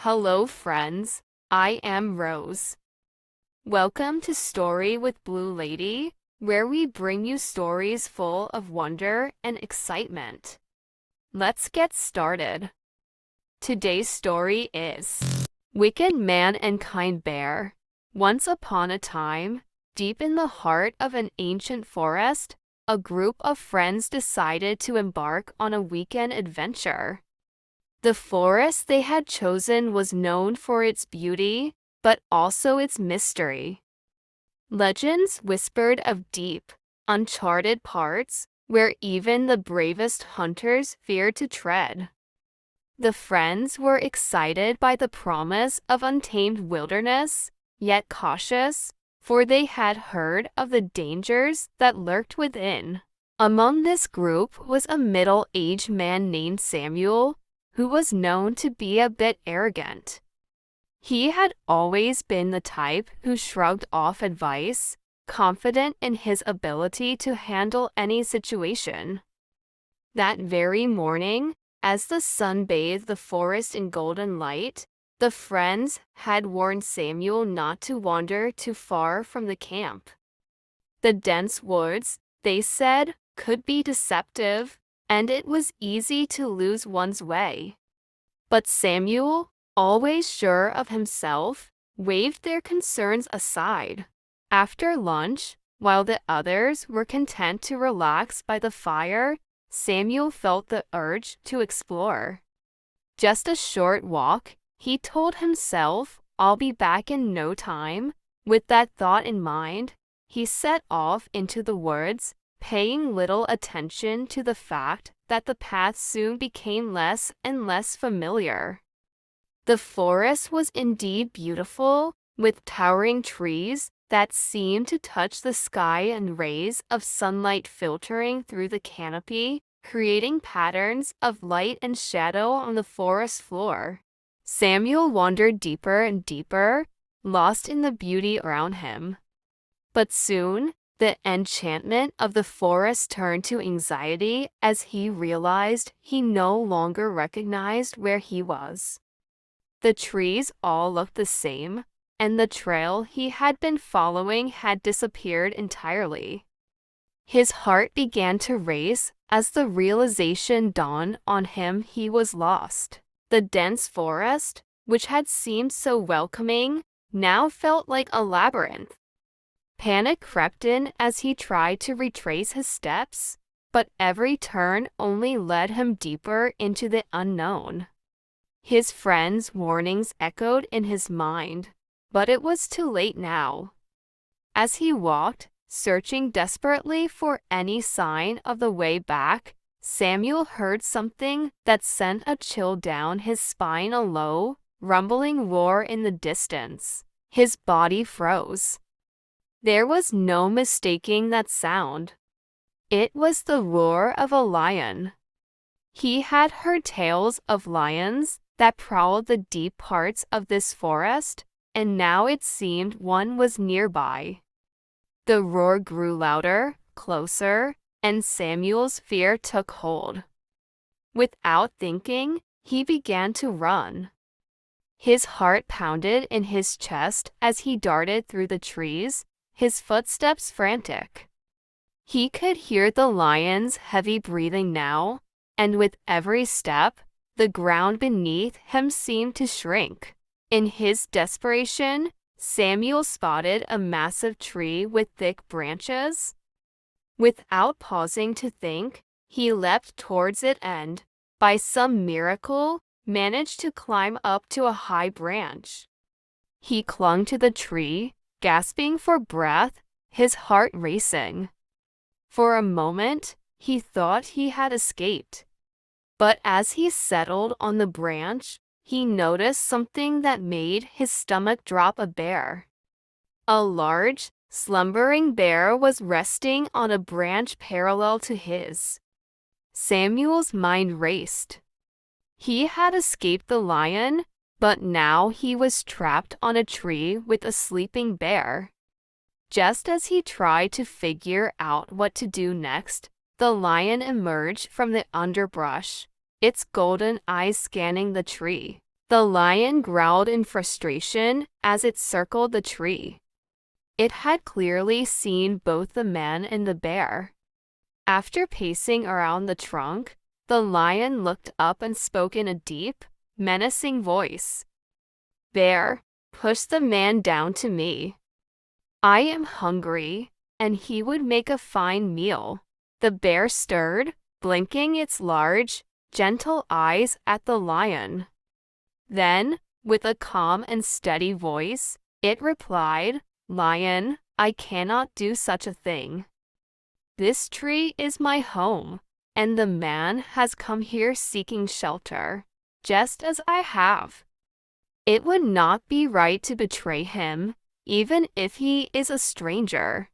Hello, friends. I am Rose. Welcome to Story with Blue Lady, where we bring you stories full of wonder and excitement. Let's get started. Today's story is Wicked Man and Kind Bear. Once upon a time, deep in the heart of an ancient forest, a group of friends decided to embark on a weekend adventure. The forest they had chosen was known for its beauty, but also its mystery. Legends whispered of deep, uncharted parts where even the bravest hunters feared to tread. The friends were excited by the promise of untamed wilderness, yet cautious, for they had heard of the dangers that lurked within. Among this group was a middle-aged man named Samuel, who was known to be a bit arrogant. He had always been the type who shrugged off advice, confident in his ability to handle any situation. That very morning, as the sun bathed the forest in golden light, the friends had warned Samuel not to wander too far from the camp. The dense woods, they said, could be deceptive, and it was easy to lose one's way. But Samuel, always sure of himself, waved their concerns aside. After lunch, while the others were content to relax by the fire, Samuel felt the urge to explore. Just a short walk, he told himself, I'll be back in no time. With that thought in mind, he set off into the woods, paying little attention to the fact that the path soon became less and less familiar. The forest was indeed beautiful, with towering trees that seemed to touch the sky and rays of sunlight filtering through the canopy, creating patterns of light and shadow on the forest floor. Samuel wandered deeper and deeper, lost in the beauty around him. But soon, the enchantment of the forest turned to anxiety as he realized he no longer recognized where he was. The trees all looked the same, and the trail he had been following had disappeared entirely. His heart began to race as the realization dawned on him he was lost. The dense forest, which had seemed so welcoming, now felt like a labyrinth. Panic crept in as he tried to retrace his steps, but every turn only led him deeper into the unknown. His friends' warnings echoed in his mind, but it was too late now. As he walked, searching desperately for any sign of the way back, Samuel heard something that sent a chill down his spine. A low, rumbling roar in the distance. His body froze. There was no mistaking that sound. It was the roar of a lion. He had heard tales of lions that prowled the deep parts of this forest, and now it seemed one was nearby. The roar grew louder, closer, and Samuel's fear took hold. Without thinking, he began to run. His heart pounded in his chest as he darted through the trees, his footsteps frantic. He could hear the lion's heavy breathing now, and with every step, the ground beneath him seemed to shrink. In his desperation, Samuel spotted a massive tree with thick branches. Without pausing to think, he leapt towards it and, by some miracle, managed to climb up to a high branch. He clung to the tree, gasping for breath, his heart racing. For a moment, he thought he had escaped. But as he settled on the branch, he noticed something that made his stomach drop. A bear. A large, slumbering bear was resting on a branch parallel to his. Samuel's mind raced. He had escaped the lion, but now he was trapped on a tree with a sleeping bear. Just as he tried to figure out what to do next, the lion emerged from the underbrush, its golden eyes scanning the tree. The lion growled in frustration as it circled the tree. It had clearly seen both the man and the bear. After pacing around the trunk, the lion looked up and spoke in a deep, menacing voice. "Bear, push the man down to me. I am hungry, and he would make a fine meal." The bear stirred, blinking its large, gentle eyes at the lion. Then, with a calm and steady voice, it replied, "Lion, I cannot do such a thing. This tree is my home, and the man has come here seeking shelter, just as I have. It would not be right to betray him, even if he is a stranger.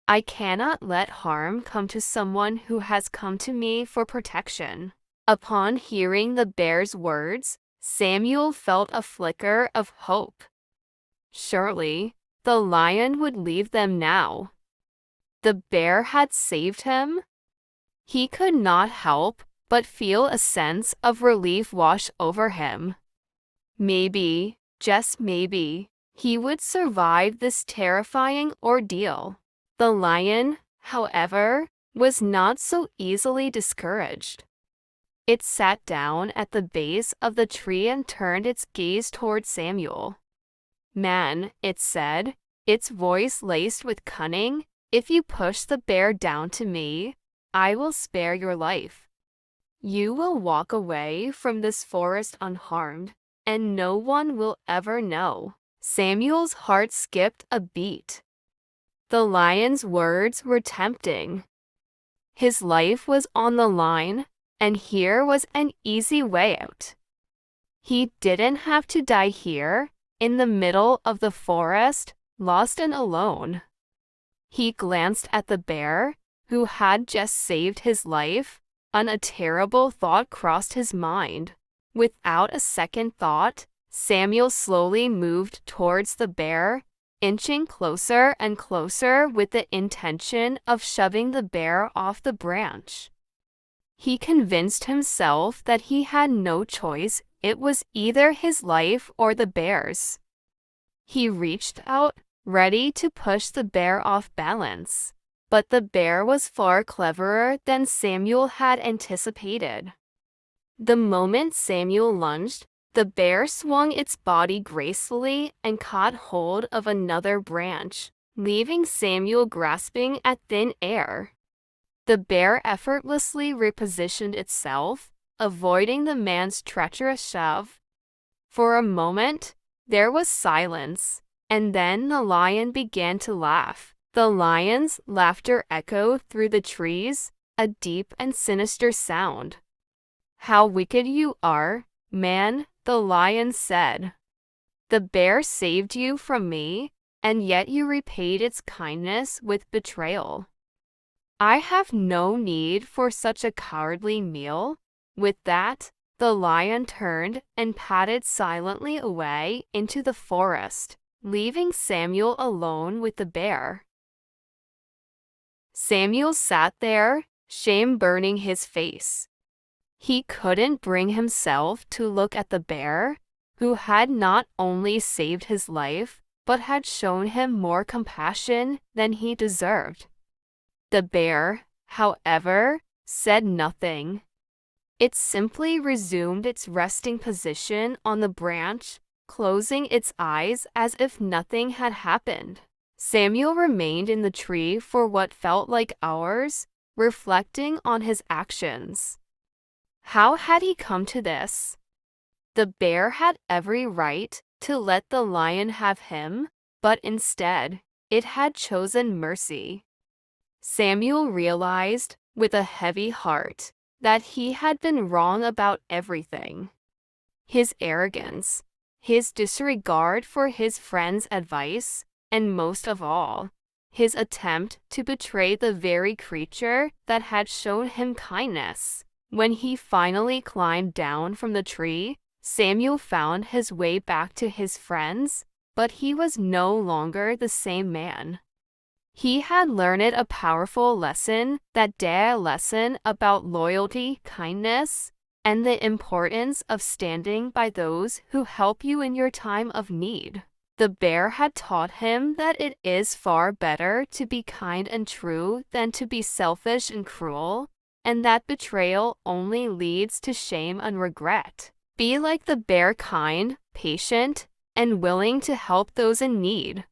I cannot let harm come to someone who has come to me for protection." Upon hearing the bear's words, Samuel felt a flicker of hope. Surely, the lion would leave them now. The bear had saved him. He could not help but feel a sense of relief wash over him. Maybe, just maybe, he would survive this terrifying ordeal. The lion, however, was not so easily discouraged. It sat down at the base of the tree and turned its gaze toward Samuel. "Man," it said, its voice laced with cunning, "if you push the bear down to me, I will spare your life. You will walk away from this forest unharmed, and no one will ever know." Samuel's heart skipped a beat. The lion's words were tempting. His life was on the line, and here was an easy way out. He didn't have to die here, in the middle of the forest, lost and alone. He glanced at the bear, who had just saved his life, and a terrible thought crossed his mind. Without a second thought, Samuel slowly moved towards the bear, inching closer and closer with the intention of shoving the bear off the branch. He convinced himself that he had no choice. It was either his life or the bear's. He reached out, ready to push the bear off balance. But the bear was far cleverer than Samuel had anticipated. The moment Samuel lunged, the bear swung its body gracefully and caught hold of another branch, leaving Samuel grasping at thin air. The bear effortlessly repositioned itself, avoiding the man's treacherous shove. For a moment, there was silence, and then the lion began to laugh. The lion's laughter echoed through the trees, a deep and sinister sound. "How wicked you are, man," the lion said. "The bear saved you from me, and yet you repaid its kindness with betrayal. I have no need for such a cowardly meal." With that, the lion turned and padded silently away into the forest, leaving Samuel alone with the bear. Samuel sat there, shame burning his face. He couldn't bring himself to look at the bear, who had not only saved his life, but had shown him more compassion than he deserved. The bear, however, said nothing. It simply resumed its resting position on the branch, closing its eyes as if nothing had happened. Samuel remained in the tree for what felt like hours, reflecting on his actions. How had he come to this? The bear had every right to let the lion have him, but instead, it had chosen mercy. Samuel realized, with a heavy heart, that he had been wrong about everything. His arrogance, his disregard for his friend's advice, and most of all, his attempt to betray the very creature that had shown him kindness. When he finally climbed down from the tree, Samuel found his way back to his friends, but he was no longer the same man. He had learned a powerful lesson that day, a lesson about loyalty, kindness, and the importance of standing by those who help you in your time of need. The bear had taught him that it is far better to be kind and true than to be selfish and cruel, and that betrayal only leads to shame and regret. Be like the bear, kind, patient, and willing to help those in need.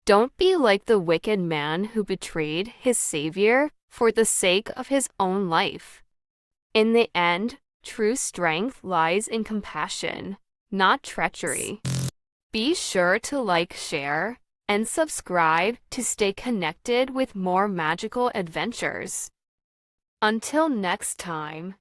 Don't be like the wicked man who betrayed his savior for the sake of his own life. In the end, true strength lies in compassion, not treachery. Be sure to like, share, and subscribe to stay connected with more magical adventures. Until next time.